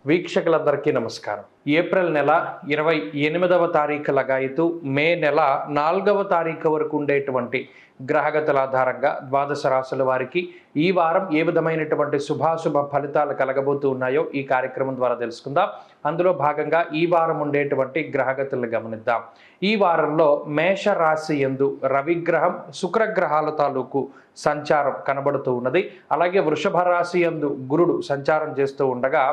వీక్షకులందరికీ నమస్కారం. ఏప్రిల్ నెల 28వ తారీఖు లగాయతు మే నెల 4వ తారీఖు వరకు ఉండేటువంటి గ్రహగతుల ఆధారంగా ద్వాదశ రాశుల వారికి ఈ వారం ఏ విధమైనటువంటి శుభాశుభ ఫలితాలు కలగబోతూ ఉన్నాయో ఈ కార్యక్రమం ద్వారా తెలుసుకుందాం. అందులో భాగంగా ఈ వారం ఉండేటువంటి గ్రహగతులను గమనిద్దాం. ఈ వారంలో మేష రాశి యందు రవిగ్రహం శుక్రగ్రహాల తాలూకు సంచారం కనబడుతూ ఉన్నది. అలాగే వృషభ రాశి యందు గురుడు సంచారం చేస్తూ ఉండగా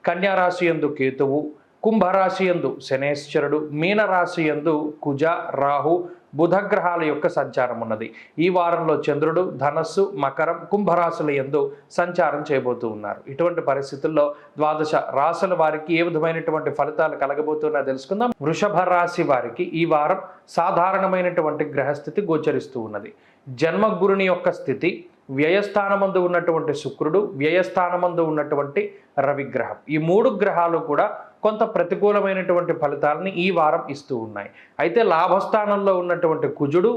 కన్యా రాశి యందు కేతువు, కుంభరాశి యందు శనేశ్వరుడు, మీనరాశి యందు కుజ, రాహు, బుధగ్రహాల యొక్క సంచారం ఉన్నది. ఈ వారంలో చంద్రుడు ధనస్సు, మకరం, కుంభరాశుల యందు సంచారం చేయబోతూ ఉన్నారు. ఇటువంటి పరిస్థితుల్లో ద్వాదశ రాశుల వారికి ఏ విధమైనటువంటి ఫలితాలు కలగబోతున్నా తెలుసుకుందాం. వృషభ రాశి వారికి ఈ వారం సాధారణమైనటువంటి గ్రహస్థితి గోచరిస్తూ ఉన్నది. జన్మగురుని యొక్క స్థితి, వ్యయస్థానమందు ఉన్నటువంటి శుక్రుడు, వ్యయస్థానమందు ఉన్నటువంటి రవిగ్రహం, ఈ మూడు గ్రహాలు కూడా కొంత ప్రతికూలమైనటువంటి ఫలితాలని ఈ వారం ఇస్తూ ఉన్నాయి. అయితే లాభస్థానంలో ఉన్నటువంటి కుజుడు,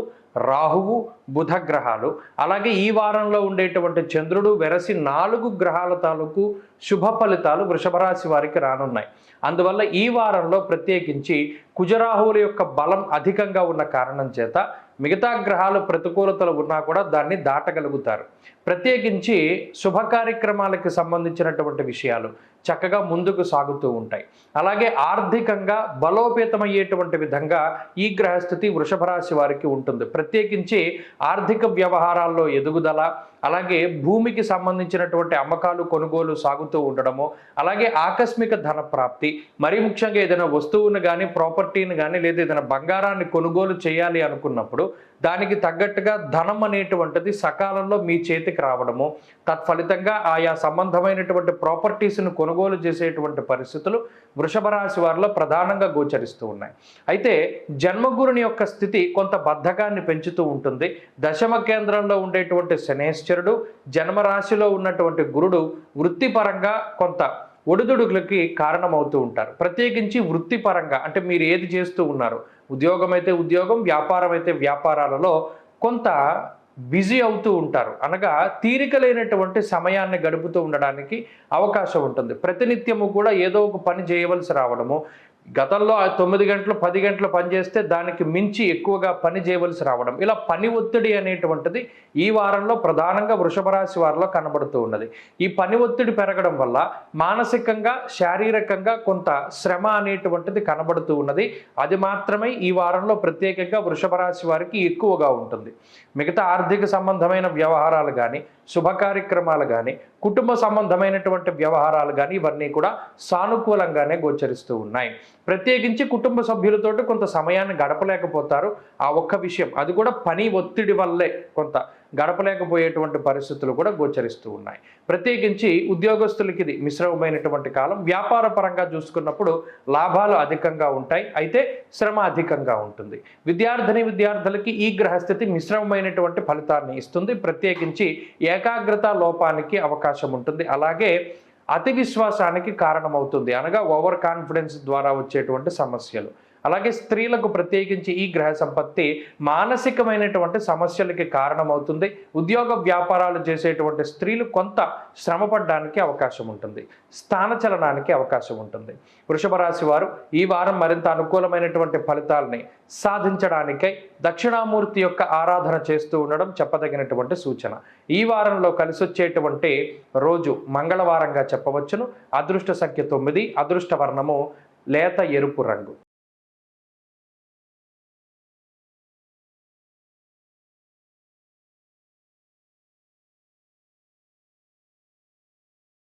రాహువు, బుధ గ్రహాలు, అలాగే ఈ వారంలో ఉండేటువంటి చంద్రుడు వెరసి 4 గ్రహాల తాలూకు శుభ ఫలితాలు వృషభ రాశి వారికి రానున్నాయి. అందువల్ల ఈ వారంలో ప్రత్యేకించి కుజరాహువుల యొక్క బలం అధికంగా ఉన్న కారణం చేత మిగతా గ్రహాలు ప్రతికూలతలు ఉన్నా కూడా దాన్ని దాటగలుగుతారు. ప్రత్యేకించి శుభ కార్యక్రమాలకు సంబంధించినటువంటి విషయాలు చక్కగా ముందుకు సాగుతూ ఉంటాయి. అలాగే ఆర్థికంగా బలోపేతమయ్యేటువంటి విధంగా ఈ గ్రహస్థితి వృషభ రాశి వారికి ఉంటుంది. ప్రత్యేకించి ఆర్థిక వ్యవహారాల్లో ఎదుగుదల, అలాగే భూమికి సంబంధించినటువంటి అమ్మకాలు కొనుగోలు సాగుతూ ఉండడము, అలాగే ఆకస్మిక ధన ప్రాప్తి, మరీ ముఖ్యంగా ఏదైనా వస్తువును కానీ ప్రాపర్టీని కానీ లేదా ఏదైనా బంగారాన్ని కొనుగోలు చేయాలి అనుకున్నప్పుడు దానికి తగ్గట్టుగా ధనం అనేటువంటిది సకాలంలో మీ చేతికి రావడము, తత్ఫలితంగా ఆయా సంబంధమైనటువంటి ప్రాపర్టీస్ను కొనుగోలు చేసేటువంటి పరిస్థితులు వృషభ రాశి వారిలో ప్రధానంగా గోచరిస్తూ ఉన్నాయి. అయితే జన్మగురుని యొక్క స్థితి కొంత బద్ధకాన్ని పెంచుతూ ఉంటుంది. దశమ కేంద్రంలో ఉండేటువంటి శనేశ్వరుడు, జన్మరాశిలో ఉన్నటువంటి గురుడు వృత్తిపరంగా కొంత ఒడిదుడుకులకి కారణమవుతూ ఉంటారు. ప్రత్యేకించి వృత్తిపరంగా అంటే మీరు ఏది చేస్తూ ఉన్నారు, ఉద్యోగం అయితే ఉద్యోగం, వ్యాపారం అయితే వ్యాపారాలలో కొంత బిజీ అవుతూ ఉంటారు. అనగా తీరిక లేనటువంటి సమయాన్ని గడుపుతూ ఉండడానికి అవకాశం ఉంటుంది. ప్రతినిత్యము కూడా ఏదో ఒక పని చేయవలసి రావడము, గతంలో 9 గంటలు 10 గంటలు పనిచేస్తే దానికి మించి ఎక్కువగా పని చేయవలసి రావడం, ఇలా పని ఒత్తిడి అనేటువంటిది ఈ వారంలో ప్రధానంగా వృషభ రాశి వారిలో కనబడుతూ ఉన్నది. ఈ పని ఒత్తిడి పెరగడం వల్ల మానసికంగా శారీరకంగా కొంత శ్రమ అనేటువంటిది కనబడుతూ ఉన్నది. అది మాత్రమే ఈ వారంలో ప్రత్యేకంగా వృషభ రాశి వారికి ఎక్కువగా ఉంటుంది. మిగతా ఆర్థిక సంబంధమైన వ్యవహారాలు కానీ, శుభ కార్యక్రమాలు కానీ, కుటుంబ సంబంధమైనటువంటి వ్యవహారాలు కానీ ఇవన్నీ కూడా సానుకూలంగానే గోచరిస్తూ ఉన్నాయి. ప్రత్యేకించి కుటుంబ సభ్యులతోటి కొంత సమయాన్ని గడపలేకపోతారు. ఆ ఒక్క విషయం, అది కూడా పని ఒత్తిడి వల్లే కొంత గడపలేకపోయేటువంటి పరిస్థితులు కూడా గోచరిస్తూ ఉన్నాయి. ప్రత్యేకించి ఉద్యోగస్తులకి ఇది మిశ్రమమైనటువంటి కాలం. వ్యాపార పరంగా చూసుకున్నప్పుడు లాభాలు అధికంగా ఉంటాయి, అయితే శ్రమ అధికంగా ఉంటుంది. విద్యార్థులకి ఈ గ్రహస్థితి మిశ్రమమైనటువంటి ఫలితాన్ని ఇస్తుంది. ప్రత్యేకించి ఏకాగ్రత లోపానికి అవకాశం ఉంటుంది. అలాగే అతి విశ్వాసానికి కారణమవుతుంది, అనగా ఓవర్ కాన్ఫిడెన్స్ ద్వారా వచ్చేటువంటి సమస్యలు. అలాగే స్త్రీలకు ప్రత్యేకించి ఈ గ్రహ సంపత్తి మానసికమైనటువంటి సమస్యలకి కారణమవుతుంది. ఉద్యోగ వ్యాపారాలు చేసేటువంటి స్త్రీలు కొంత శ్రమపడడానికి అవకాశం ఉంటుంది, స్థానచలనానికి అవకాశం ఉంటుంది. వృషభ రాశి వారు ఈ వారం మరింత అనుకూలమైనటువంటి ఫలితాలని సాధించడానికై దక్షిణామూర్తి యొక్క ఆరాధన చేస్తూ ఉండడం చెప్పదగినటువంటి సూచన. ఈ వారంలో కలిసొచ్చేటువంటి రోజు మంగళవారంగా చెప్పవచ్చును. అదృష్ట సంఖ్య 9, అదృష్ట వర్ణము లేత ఎరుపు రంగు.